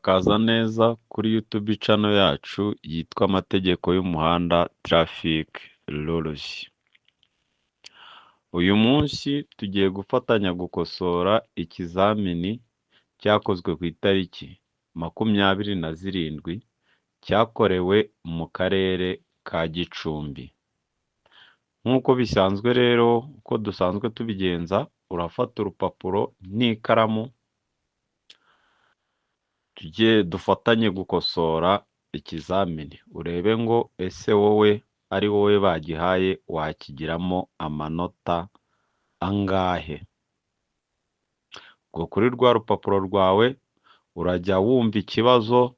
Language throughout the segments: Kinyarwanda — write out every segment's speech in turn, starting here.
Murakaza neza kuri YouTube channel yacu yitwa Amategeko y'Umuhanda Traffic Rules. Uyu munsi tugiye gufatanya gukosora ikizamini cyakozwe ku itariki 27 cyakorewe mu karere ka Gicumbi. Nk'uko bisanzwe rero, uko dusanzwe tubigenza, urafata urupapuro n'ikaramu tujye dufatanye gukosora ikizamini, urebe ngo ese wowe ari wowe bagihaye wakigiramo amanota angahe. Ubwo kuri rwa rupapuro rwawe urajya wumva ikibazo,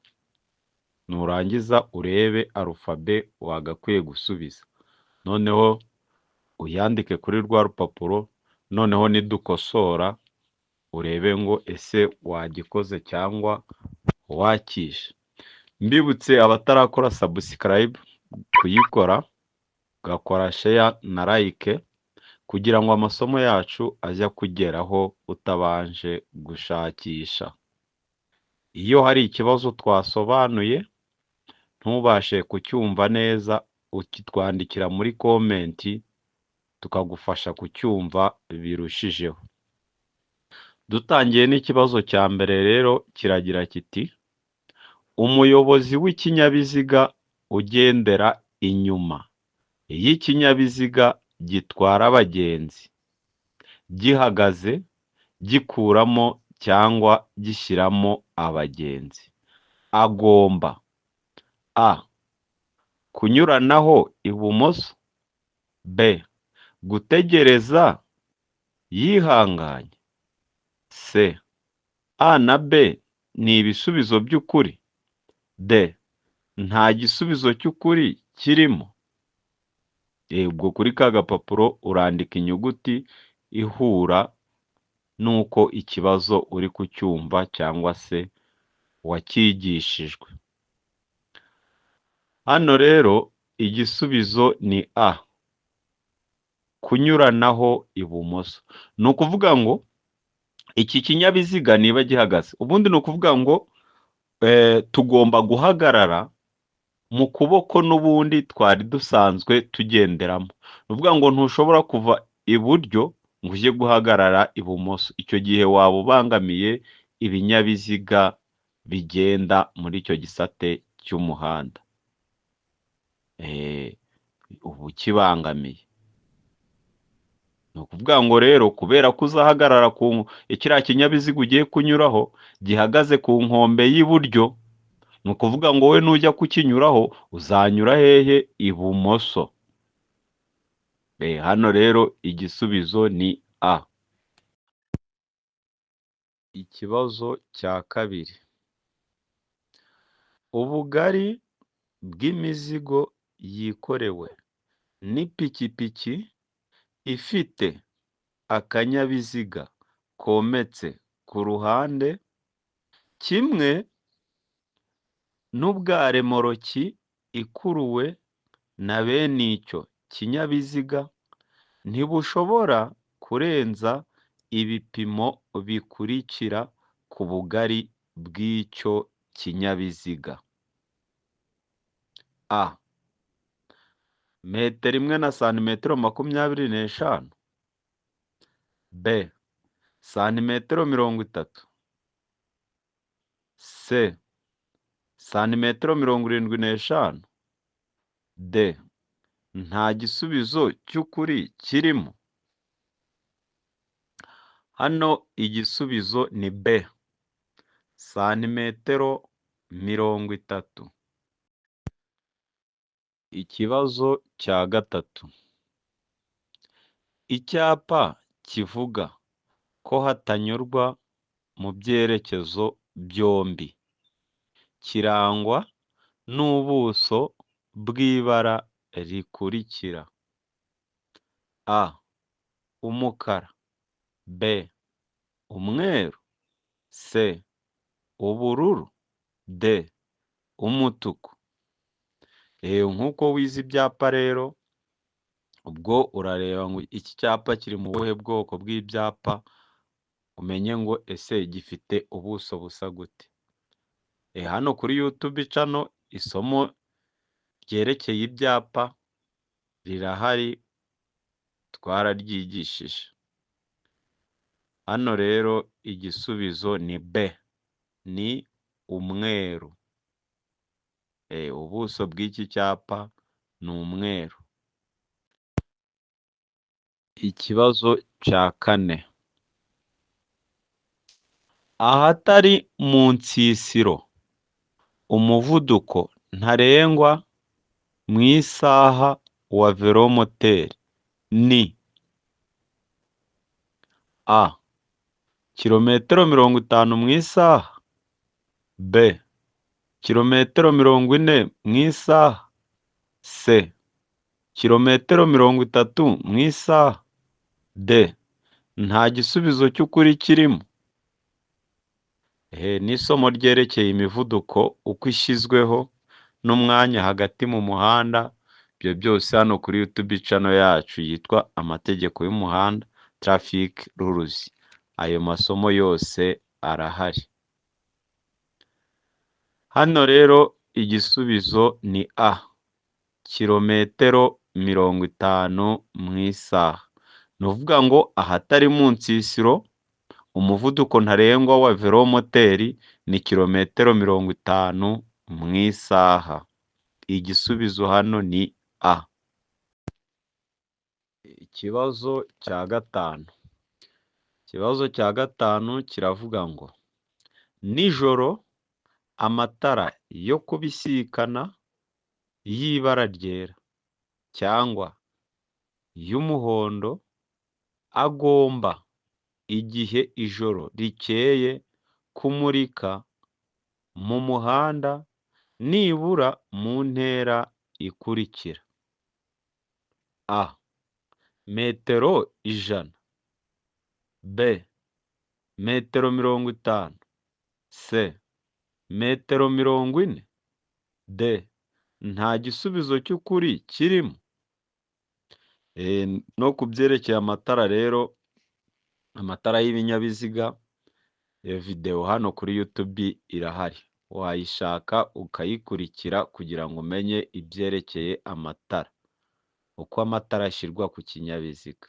nurangiza urebe arufabe wagakwiye gusubiza, noneho uyandike kuri rwa rupapuro, noneho nidukosora urebe ngo ese wagikoze cyangwa wakishe. Mbibutse abatarakora subscribe kuyikora, gakora share na like kugira ngo amasomo yacu ajya kugeraho utabanje gushakisha. Iyo hari ikibazo twasobanuye ntubashe kucyumva neza, ukitwandikira muri komenti tukagufasha kucyumva birushijeho. Dutangiye n'ikibazo cya mbere rero, kiragira kiti: umuyobozi w'ikinyabiziga ugendera inyuma y'ikinyabiziga gitwara abagenzi gihagaze, gikuramo cyangwa gishyiramo abagenzi, agomba a. kunyuranaho ibumoso, b. gutegereza yihanganye, c. a na b ni ibisubizo by'ukuri, d. nta gisubizo cy'ukuri kirimo. Ubwo kuri ka gapapuro urandika inyuguti ihura n'uko ikibazo uri kucyumva cyangwa se wakigishijwe. Hano rero igisubizo ni a, kunyuranaho ibumoso. Ni ukuvuga ngo iki kinyabiziga niba gihagaze, ubundi ni ukuvuga ngo tugomba guhagarara mu kuboko n'ubundi twari dusanzwe tugenderamo. Ni ukuvuga ngo ntushobora kuva iburyo ngo ujye guhagarara ibumoso, icyo gihe waba ubangamiye ibinyabiziga bigenda muri icyo gisate cy'umuhanda, uba ukibangamiye. Ni ukuvuga ngo rero kubera ko uzahagarara ku kiriya kinyabiziga ugiye kunyuraho gihagaze ku nkombe y'iburyo, ni ukuvuga ngo we nujya kukinyuraho uzanyura hehe? Ibumoso. Hano rero igisubizo ni a. Ikibazo cya kabiri: ubugari bw'imizigo yikorewe n'ipikipiki ifite akanyabiziga kometse ku ruhande, kimwe n'ubwa remoroki ikuruwe na bene icyo kinyabiziga, ntibushobora kurenza ibipimo bikurikira ku bugari bw'icyo kinyabiziga: a. metero 1 na santimetero 25, b. santimetero 30, c. santimetero 75, d. nta gisubizo cy'ukuri kirimo. Hano igisubizo ni b, santimetero 30. Ikibazo cya gatatu: icyapa kivuga ko hatanyurwa mu byerekezo byombi kirangwa n'ubuso bw'ibara rikurikira: a. umukara, b. umweru, c. ubururu, d. umutuku. Nk'uko wize ibyapa rero, ubwo urareba ngo iki cyapa kiri mu buhe bwoko bw'ibyapa, umenye ngo ese gifite ubuso busa gute. Hano kuri YouTube channel isomo ryerekeye ibyapa rirahari twararyigishije. Hano rero igisubizo ni B, ni umweru. Ubuso bw'iki cyapa ni umweru. Ikibazo cya kane. Ahatari mu nsisiro, umuvuduko ntarengwa mu isaha wa velomoteri ni A. Kilometero 50 mu isaha, B. Kilometero 40 mu isaha, C. Kilometero 30 mu isaha, D. Nta gisubizo cy'ukuri kirimo. N'isomo ryerekeye imivuduko uko ishyizweho n'umwanya hagati mu muhanda, ibyo byose hano kuri YouTube channel yacu yitwa Amategeko y'Umuhanda, Traffic Rules. Ayo masomo yose arahari. Hano rero igisubizo ni A. Kilometero 50 mu isaha. Ni ukuvuga ngo ahatari mu nsisiro, umuvuduko ntarengwa wa velomoteri ni kilometero 50 mu isaha. Igisubizo hano ni A. Ikibazo cya gatanu. Ikibazo cya gatanu kiravuga ngo nijoro amatara yo kubisikana y'ibara ryera cyangwa y'umuhondo agomba igihe ijoro rikeye kumurika mu muhanda nibura mu ntera ikurikira: A. Metero 100, B. Metero 50, C. Metero 40, D. Nta gisubizo cy'ukuri kirimo. No ku byerekeye amatara rero, amatara y'ibinyabiziga, video hano kuri YouTube irahari, wayishaka ukayikurikira kugira ngo umenye ibyerekeye amatara, uko amatara ashyirwa ku kinyabiziga.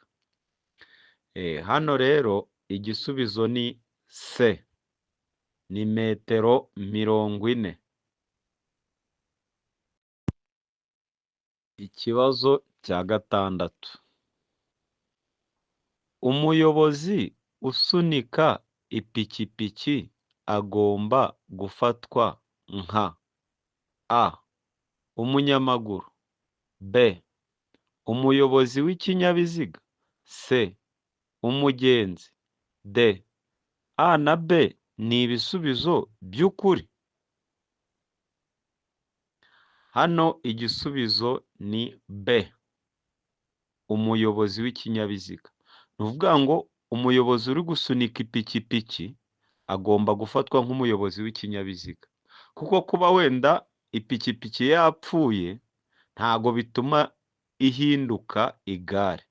Hano rero igisubizo ni C, ni metero 40. Ikibazo cya gatandatu. Umuyobozi usunika ipikipiki agomba gufatwa nka A. Umunyamaguru, B. Umuyobozi w'ikinyabiziga, C. Umugenzi, D. A na B ni ibisubizo by'ukuri. Hano igisubizo ni B, umuyobozi w'ikinyabiziga. Ni ukuvuga ngo umuyobozi uri gusunika ipikipiki agomba gufatwa nk'umuyobozi w'ikinyabiziga, kuko kuba wenda ipikipiki yapfuye ntago bituma ihinduka igare.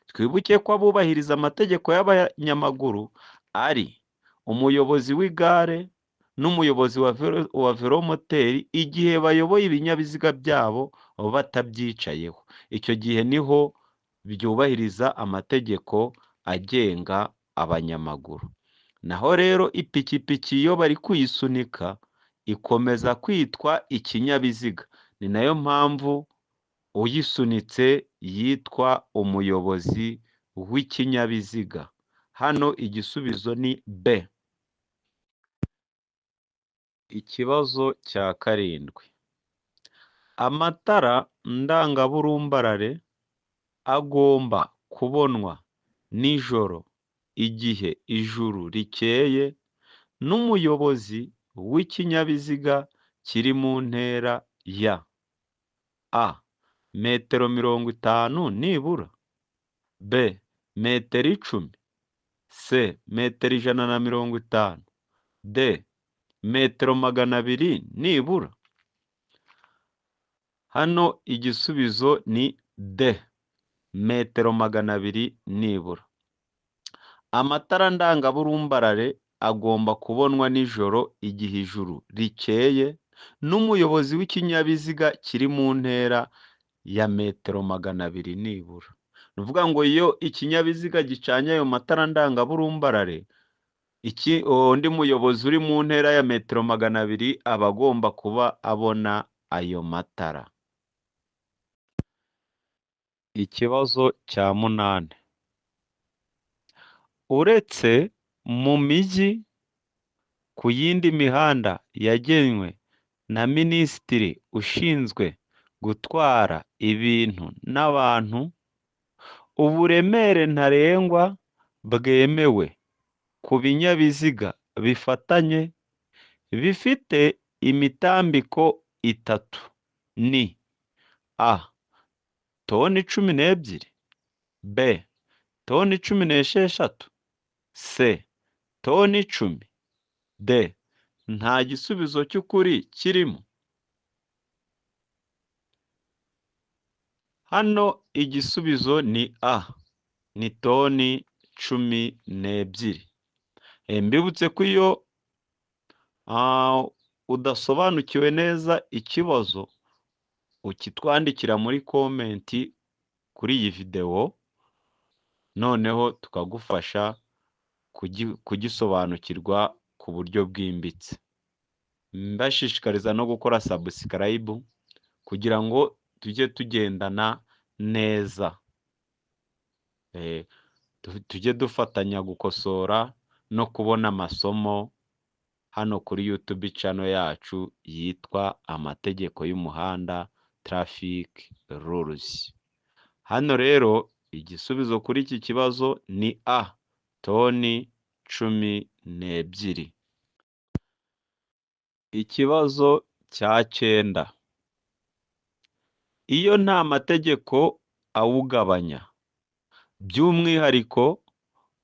Twibuke ko abubahiriza amategeko y'abanyamaguru ari umuyobozi w'igare n'umuyobozi wa velomoteri igihe bayoboye ibinyabiziga byabo batabyicayeho. Icyo gihe niho byubahiriza amategeko agenga abanyamaguru. Naho rero ipikipiki iyo bari kuyisunika ikomeza kwitwa ikinyabiziga. Ni nayo mpamvu uyisunitse yitwa umuyobozi w'ikinyabiziga. Hano igisubizo ni B. Ikibazo cya karindwi. Amatara ndangaburumbarare agomba kubonwa nijoro igihe ijuru rikeye n'umuyobozi w'ikinyabiziga kiri mu ntera ya A. Metero 50 nibura, B. Metero 10, C. Metero 150, D. Metero 200 nibura. Hano igisubizo ni D, metero 200 nibura. Amatara ndangaburumbarare agomba kubonwa nijoro igihe ijuru rikeye, n'umuyobozi w'ikinyabiziga kiri mu ntera ya metero 200 nibura. Ni ukuvuga ngo iyo ikinyabiziga gicanye ayo matara ndangaburumbarare, undi muyobozi uri mu ntera ya metero 200 aba agomba kuba abona ayo matara. Ikibazo cya 8. Uretse mu mijyi, ku yindi mihanda yagenwe na Minisitiri ushinzwe gutwara ibintu n'abantu, uburemere ntarengwa bwemewe ku binyabiziga bifatanye bifite imitambiko 3 ni: a. toni 12, b. toni 16, c. toni 10, d. nta gisubizo cy'ukuri kirimo. Hano igisubizo ni a, ni toni 12. Mbibutse ko iyo udasobanukiwe neza ikibazo, ukitwandikira muri komenti kuri iyi videwo, noneho tukagufasha kugisobanukirwa ku buryo bwimbitse. Mbashishikariza no gukora subscribe kugira ngo tujye tugendana neza, tujye dufatanya gukosora no kubona amasomo hano kuri YouTube channel yacu yitwa Amategeko y'Umuhanda, Traffic Rules. Hano rero igisubizo kuri iki kibazo ni a, toni 12. Ikibazo cya 9. Iyo nta mategeko awugabanya, by'umwihariko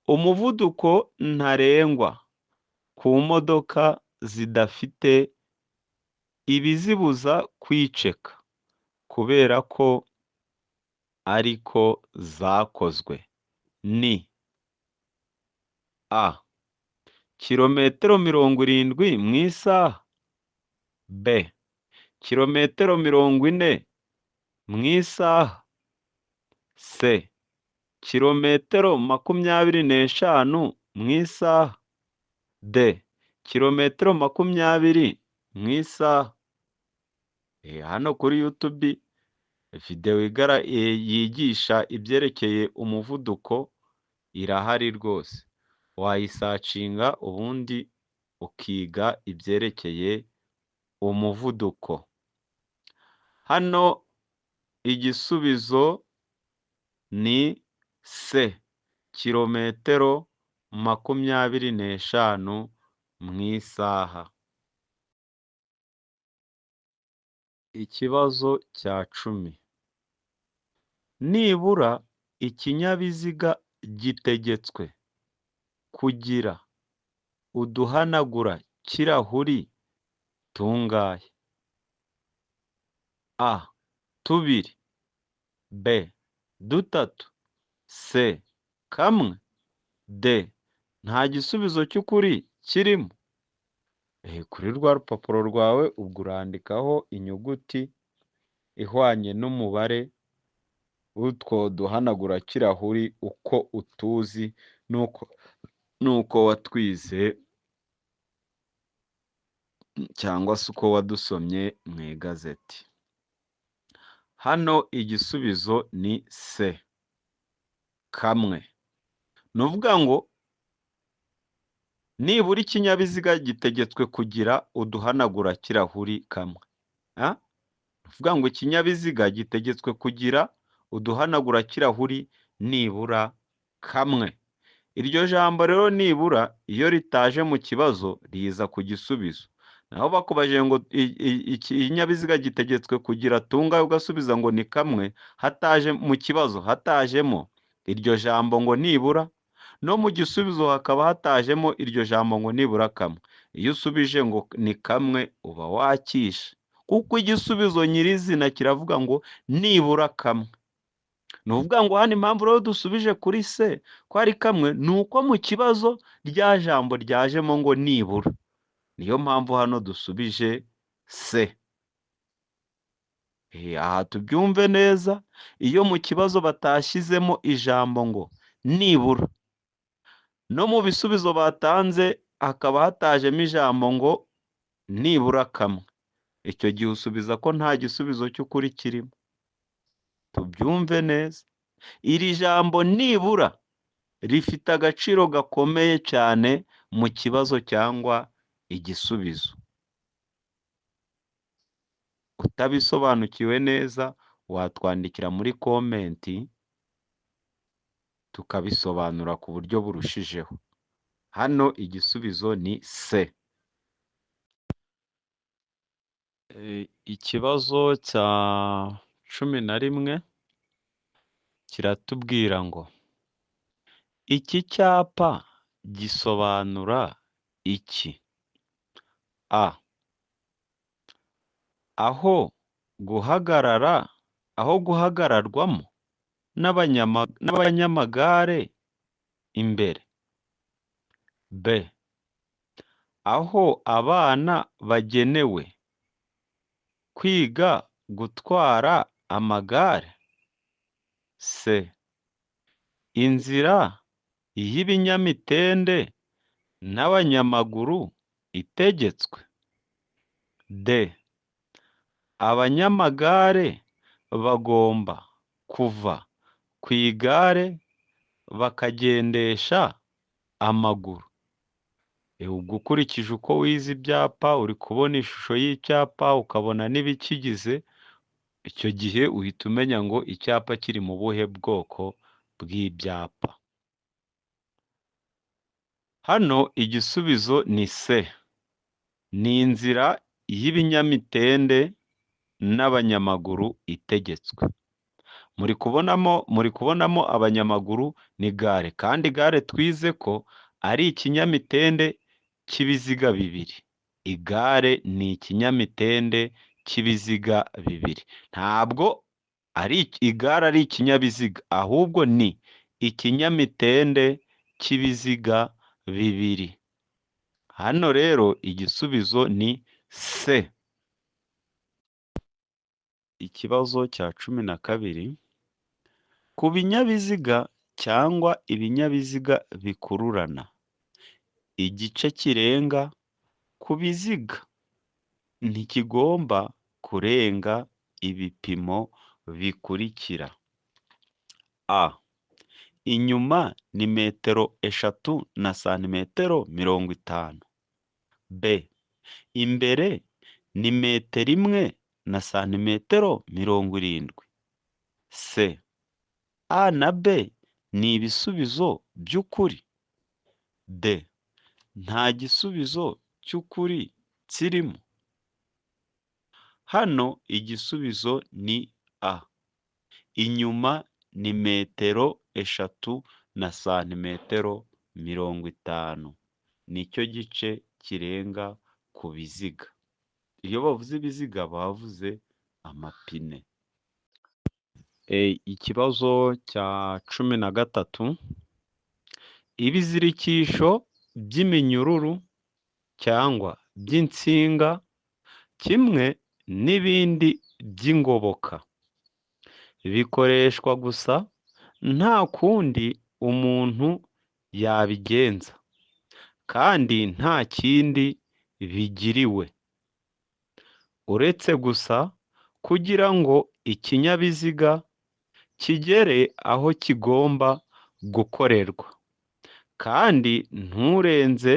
umuvuduko ntarengwa ku modoka zidafite ibizibuza kwiceka kubera ko ariko zakozwe, ni a. kilometero 70 mu isaha, b. kilometero 40 mu isaha, c. kilometero 25 mu isaha, d. kilometero 20 mu isaha. Hano kuri YouTube video yigisha ibyerekeye umuvuduko irahari rwose, wayisacinga ubundi ukiga ibyerekeye umuvuduko. Hano igisubizo ni c, kilometero 25 mu isaha. Ikibazo cya 10. Nibura ikinyabiziga gitegetswe kugira uduhanagura kirahuri tungahe? a. 2, b. 3, c. 1, d. nta gisubizo cy'ukuri kirimo. Kuri rwa rupapuro rwawe ubwo urandikaho inyuguti ihwanye n'umubare w'utwo duhanagura kirahuri uko utuzi nuko watwize cyangwa se uko wadusomye mu igazeti. Hano igisubizo ni c, 1. Ni ukuvuga ngo nibura ikinyabiziga gitegetswe kugira uduhanagura kirahuri 1. Ni ukuvuga ngo ikinyabiziga gitegetswe kugira uduhanagura kirahuri nibura 1. Iryo jambo rero nibura iyo ritaje mu kibazo riza ku gisubizo. Naho bakubajije ngo ikinyabiziga gitegetswe kugira tungahe, ugasubiza ngo ni 1, hataje mu kibazo hatajemo iryo jambo ngo nibura, no mu gisubizo hakaba hatajemo iryo jambo ngo nibura 1. Iyo usubije ngo ni 1 uba wakishe, kuko igisubizo nyirizina kiravuga ngo nibura 1. ni ukuvuga ngo hano impamvu rero dusubije kuri se ko ari kamwe ni uko mu kibazo rya jambo ryajemo ngo nibura, niyo mpamvu hano dusubije se. Aha tubyumve neza, iyo mu kibazo batashyizemo ijambo ngo nibura, no mu bisubizo batanze hakaba hatajemo ijambo ngo nibura kamwe, icyo gihe usubiza ko nta gisubizo cy'ukuri kirimo. Tubyumve neza, iri jambo nibura rifite agaciro gakomeye cyane mu kibazo cyangwa igisubizo. Utabisobanukiwe neza watwandikira muri komenti tukabisobanura ku buryo burushijeho. Hano igisubizo ni se. Ikibazo cya 11 kiratubwira ngo iki cyapa gisobanura iki? A, aho guhagararwamo n'abanyamagare imbere. B, aho abana bagenewe kwiga gutwara amagare. C, inzira y'ibinyamitende n'abanyamaguru itegetswe. D, abanyamagare bagomba kuva ku igare bakagendesha amaguru. Ubwo ukurikije uko wize ibyapa uri kubona ishusho y'icyapa ukabona n'ibikigize, icyo gihe uhita umenya ngo icyapa kiri mu buhe bwoko bw'ibyapa. Hano igisubizo ni C, ni inzira y'ibinyamitende n'abanyamaguru itegetswe. Muri kubonamo abanyamaguru ni gare, kandi gare twize ko ari ikinyamitende cy'ibiziga bibiri. Igare ni ikinyamitende cy'ibiziga bibiri, ntabwo ari igare ari ikinyabiziga, ahubwo ni ikinyamitende cy'ibiziga bibiri. Hano rero igisubizo ni C. Ikibazo cya 12, ku binyabiziga cyangwa ibinyabiziga bikururana, igice kirenga ku biziga ntikigomba kurenga ibipimo bikurikira. A, inyuma ni 3 na santimetero 50. B, imbere ni 1 na santimetero 70. C, A na B ni ibisubizo by'ukuri. D, nta gisubizo cy'ukuri kirimo. Hano igisubizo ni A, inyuma ni 3 na santimetero 50, nicyo gice kirenga ku biziga. Iyo bavuze ibiziga bavuze amapine. Ikibazo cya 13, ibizirikisho by'iminyururu cyangwa by'insinga kimwe n'ibindi by'ingoboka bikoreshwa gusa, nta kundi umuntu yabigenza, kandi nta kindi bigiriwe, uretse gusa kugira ngo ikinyabiziga kigere aho kigomba gukorerwa, kandi nturenze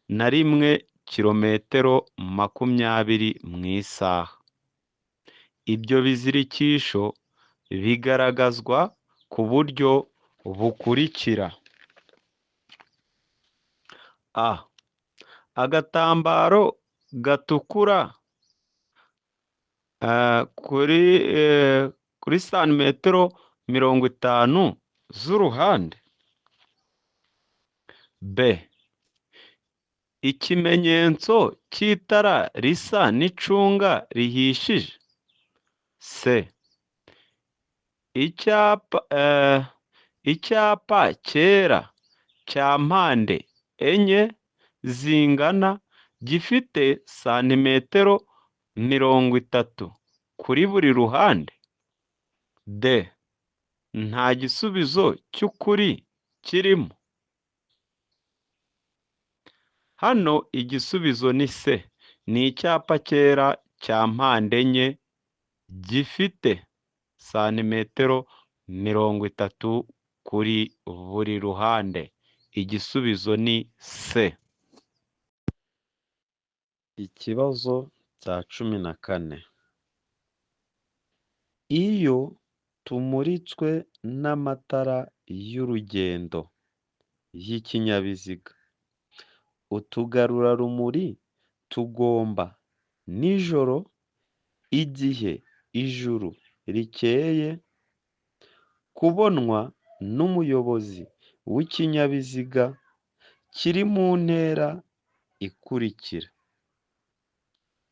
na 1 kilometero 20 mu isaha. Ibyo bizirikisho bigaragazwa ku buryo bukurikira. A, agatambaro gatukura kuri santimetero 50 z'uruhande. B, ikimenyetso cy'itara risa n'icunga rihishije. C, icyapa icyapa cyera cya mpande enye zingana gifite santimetero 30 kuri buri ruhande. D. Nta gisubizo cy'ukuri kirimo. Hano igisubizo ni C. Ni icyapa cyera cya mpande enye gifite santimetero 30 kuri buri ruhande. Igisubizo ni C. Ikibazo cya 14. Iyo tumuritswe n'amatara y'urugendo y'ikinyabiziga, utugarurarumuri tugomba nijoro igihe ijuru rikeye kubonwa n'umuyobozi w'ikinyabiziga kiri mu ntera ikurikira: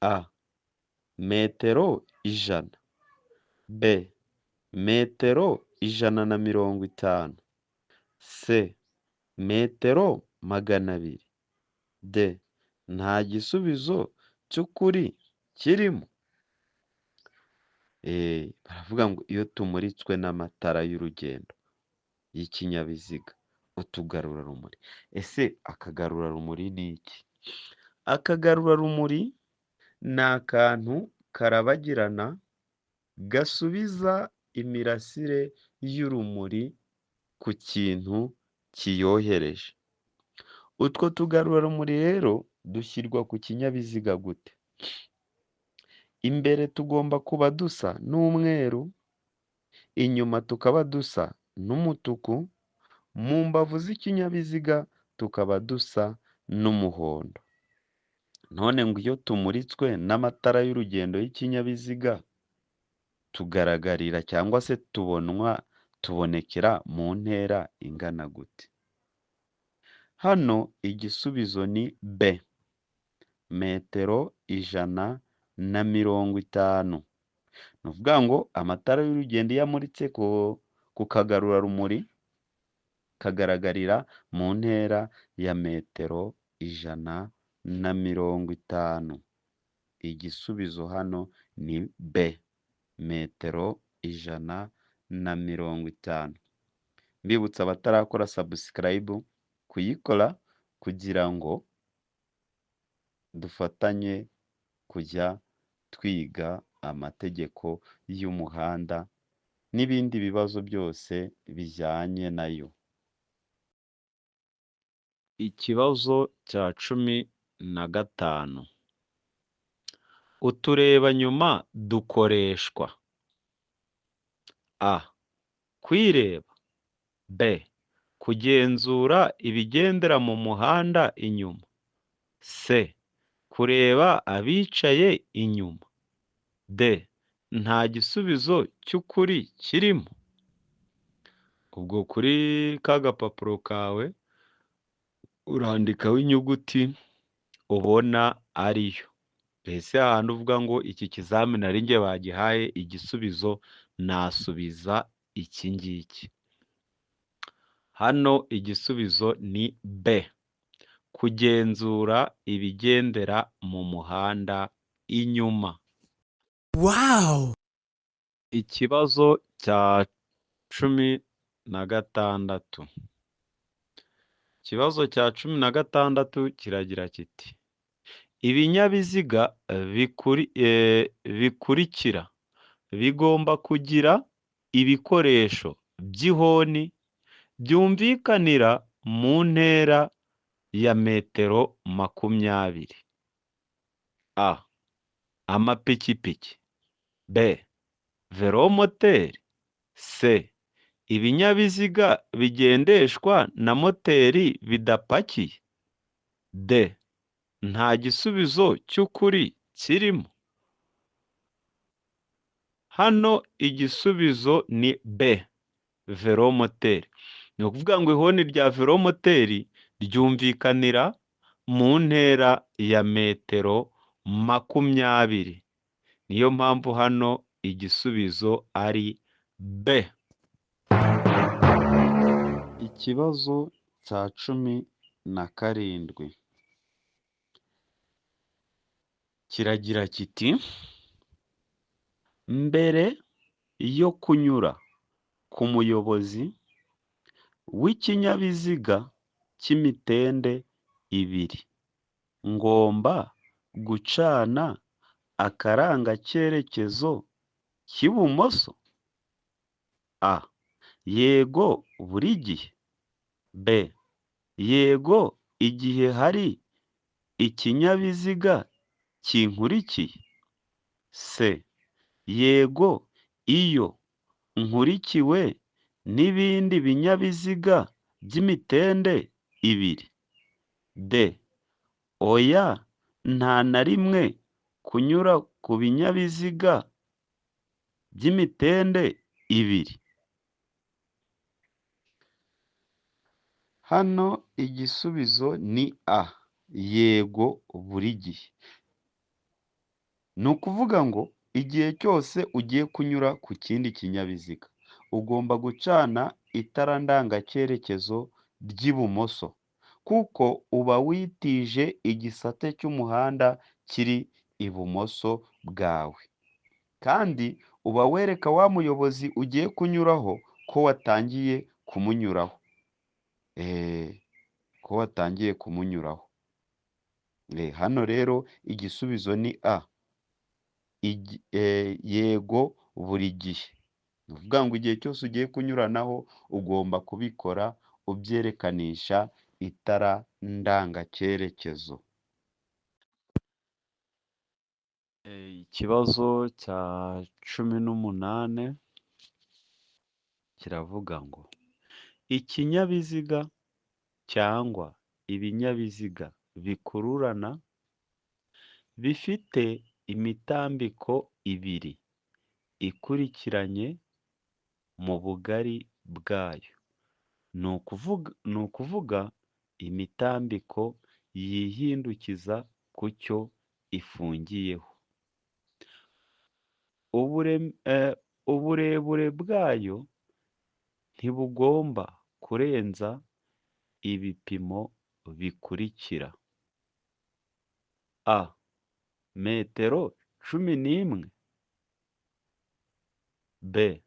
A. Metero 100. B. Metero 150. C. Metero 200. D. Nta gisubizo cy'ukuri kirimo. Baravuga ngo iyo tumuritswe n'amatara y'urugendo y'ikinyabiziga, utugarurarumuri. Ese akagarurarumuri ni iki? Akagarurarumuri ni akantu karabagirana gasubiza imirasire y'urumuri ku kintu kiyohereje. Utwo tugarurarumuri rero dushyirwa ku kinyabiziga gute? Imbere tugomba kuba dusa n'umweru, inyuma tukaba dusa n'umutuku, mu mbavu z'ikinyabiziga tukaba dusa n'umuhondo. None ngo iyo tumuritswe n'amatara y'urugendo y'ikinyabiziga tugaragarira cyangwa se tubonekera mu ntera ingana gute? Hano igisubizo ni B. Metero 150. Ni ukuvuga ngo amatara y'urugendo iyo amuritse ku kagarurarumuri kagaragarira mu ntera ya metero 150. Igisubizo hano ni B. Metero 150. Mbibutsa abatarakora subscribe kuyikora kugira ngo dufatanye kujya twiga amategeko y'umuhanda n'ibindi bibazo byose bijyanye nayo. Ikibazo cya 15. Uturebanyuma dukoreshwa: A. Kwireba. B. Kugenzura ibigendera mu muhanda inyuma. C. Kureba abicaye inyuma. D. Nta gisubizo cy'ukuri kirimo. Ubwo kuri ka gapapuro kawe urandikaho inyuguti ubona ariyo. Mbese hahandi uvuga ngo iki kizamini ari njye bagihaye, igisubizo nasubiza iki ngiki. Hano igisubizo ni B. Kugenzura ibigendera mu muhanda inyuma. Wow! Ikibazo cya 16. Ikibazo cya 16 kiragira kiti: ibinyabiziga bikurikira bigomba kugira ibikoresho by'ihoni byumvikanira mu ntera ya metero 20. A. Amapikipiki. B. Velomoteri. C. Ibinyabiziga bigendeshwa na moteri bidapakiye. D. Nta gisubizo cy'ukuri kirimo. Hano igisubizo ni B. Velomoteri. Ni ukuvuga ngo ihoni rya velomoteri ryumvikanira mu ntera ya metero 20. Niyo mpamvu hano igisubizo ari B. Ikibazo cya 17 kiragira kiti mbere yo kunyura ku muyobozi w'ikinyabiziga cy'imitende ibiri ngomba gucana akarangacyerekezo k'ibumoso? A. Yego buri gihe. B. Yego igihe hari ikinyabiziga kinkurikiye. C. Yego iyo nkurikiwe n'ibindi binyabiziga by'imitende ibiri. D. Oya nta na rimwe kunyura ku binyabiziga by'imitende ibiri. Hano igisubizo ni A. Yego buri gihe. Ni ukuvuga ngo igihe cyose ugiye kunyura ku kindi kinyabiziga ugomba gucana itara ndangacyerekezo ry'ibumoso kuko uba witije igisate cy'umuhanda kiri ibumoso bwawe kandi uba wereka wa muyobozi ugiye kunyuraho ko watangiye kumunyuraho. Ko watangiye kumunyuraho. Hano rero igisubizo ni A. Yego buri gihe. Ni ukuvuga ngo igihe cyose ugiye kunyuranaho ugomba kubikora ubyerekanisha itara ndangacyerekezo. Ikibazo cya 18 kiravuga ngo ikinyabiziga cyangwa ibinyabiziga bikururana bifite imitambiko ibiri ikurikiranye mu bugari bwayo. Ni ukuvuga imitambiko yihindukiza ku cyo ifungiyeho. Uburebure bwayo ntibugomba kurenza ibipimo bikurikira: A. Metero 11. B.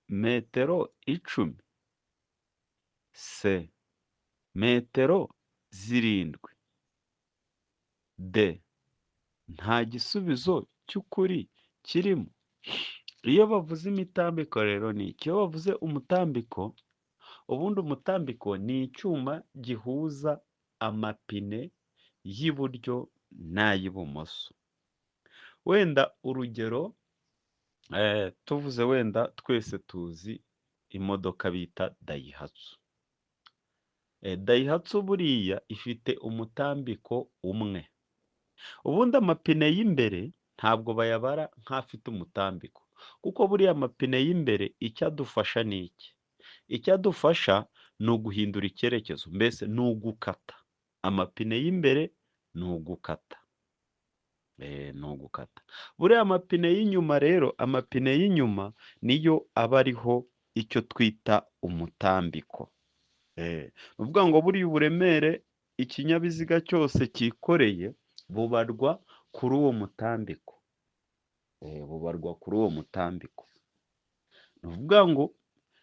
Metero 10. C. Metero 7. D. Nta gisubizo cy'ukuri kirimo. Iyo bavuze imitambiko rero ni iki? Iyo bavuze umutambiko, ubundi umutambiko ni icyuma gihuza amapine y'iburyo n'ay'ibumoso. Wenda urugero, tuvuze wenda twese tuzi imodoka bita dayihatsu. Dayihatsu buriya ifite umutambiko umwe. Ubundi amapine y'imbere ntabwo bayabara nk'afite umutambiko kuko buriya amapine y'imbere icyo adufasha ni iki? Icyo adufasha ni uguhindura icyerekezo, mbese ni ugukata. Amapine y'imbere ni ugukata. Ni ugukata. Buriya amapine y'inyuma rero, amapine y'inyuma niyo aba ariho icyo twita umutambiko. Ni ukuvuga ngo buriya uburemere ikinyabiziga cyose cyikoreye bubarwa kuri uwo mutambiko. Bubarwa kuri uwo mutambiko. Ni ukuvuga ngo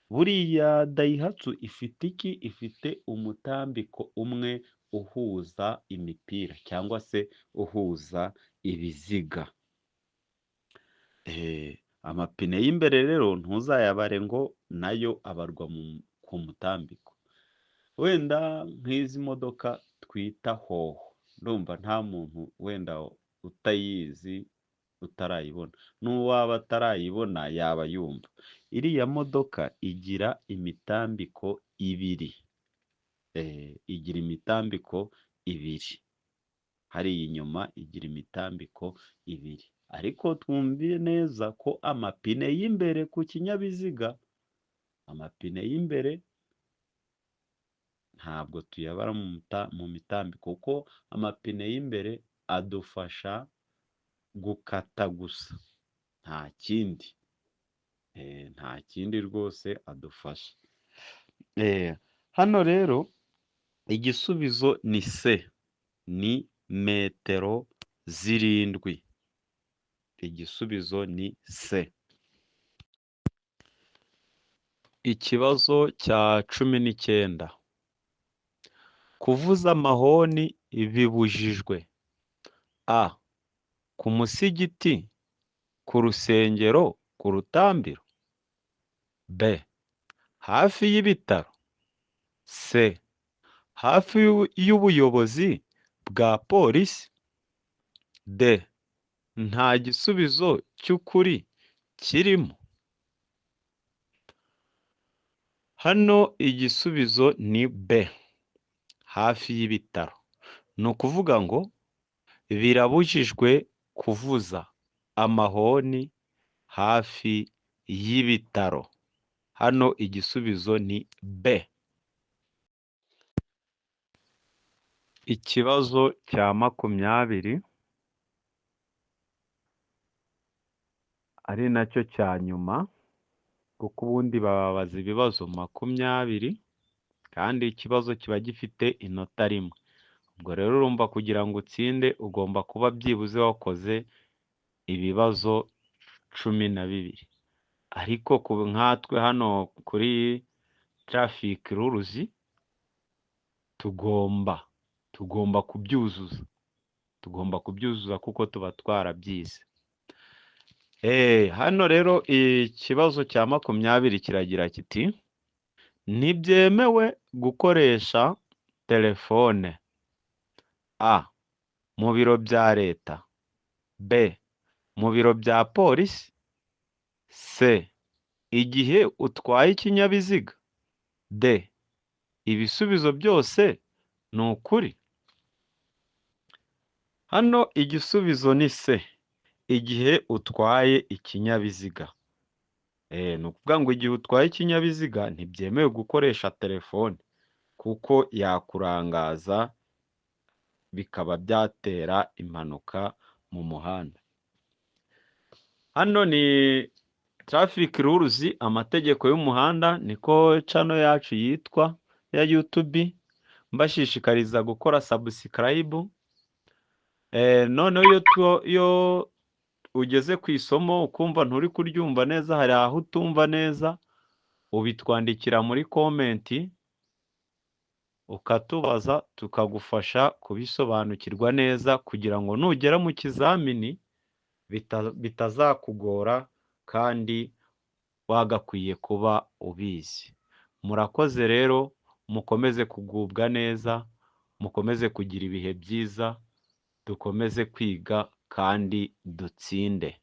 buriya dayihatsu ifite iki? Ifite umutambiko umwe uhuza imipira cyangwa se uhuza ibiziga. Amapine y'imbere rero ntuzayabare ngo nayo abarwa ku mutambiko. Wenda nk'izi modoka twita hoho, ndumva nta muntu wenda utayizi utarayibona, n'uwaba atarayibona yaba yumva. Iriya modoka igira imitambiko ibiri. Igira imitambiko ibiri. Hariya inyuma igira imitambiko ibiri. Ariko twumve neza ko amapine y'imbere ku kinyabiziga, amapine y'imbere ntabwo tuyabara mu mitambiko kuko amapine y'imbere adufasha gukata gusa. nta kindi. Nta kindi rwose adufasha. Hano rero igisubizo ni C, ni metero zirindwi. Igisubizo ni C. Ikibazo cya 19. Kuvuza amahoni bibujijwe: A, ku musigiti, ku rusengero, ku rutambiro; B, hafi y'ibitaro; C, hafi y'ubuyobozi bwa polisi; D, nta gisubizo cy'ukuri kirimo. Hano igisubizo ni B, hafi y'ibitaro. Ni ukuvuga ngo birabujijwe kuvuza amahoni hafi y'ibitaro. Hano igisubizo ni B. Ikibazo cya 20 ari nacyo cya nyuma, kuko ubundi bababaza ibibazo 20 kandi ikibazo kiba gifite inota rimwe. Ubwo rero urumva kugira ngo utsinde ugomba kuba byibuze wakoze ibibazo 12. Ariko nkatwe hano kuri traffic rules tugomba kubyuzuza. Tugomba kubyuzuza kuko tuba twarabyize. Hano rero ikibazo cya 20 kiragira kiti: ntibyemewe gukoresha telefone: A, mu biro bya leta; B, mu biro bya polisi; C, igihe utwaye ikinyabiziga; D, ibisubizo byose ni ukuri. Hano igisubizo ni C, igihe utwaye ikinyabiziga. Ni ukuvuga ngo igihe utwaye ikinyabiziga ntibyemewe gukoresha telefone, kuko yakurangaza bikaba byatera impanuka mu muhanda. Hano ni traffic rules, amategeko y'umuhanda, niko channel yacu yitwa ya YouTube. Mbashishikariza gukora subscribe. Noneho iyo ugeze ku isomo ukumva nturi kuryumva neza, hari aho utumva neza, ubitwandikira muri comment ukatubaza, tukagufasha kubisobanukirwa neza, kugira ngo nugera mu kizamini bitazakugora kandi wagakwiye kuba ubizi. Murakoze rero, mukomeze kugubwa neza, mukomeze kugira ibihe byiza, dukomeze kwiga kandi dutsinde.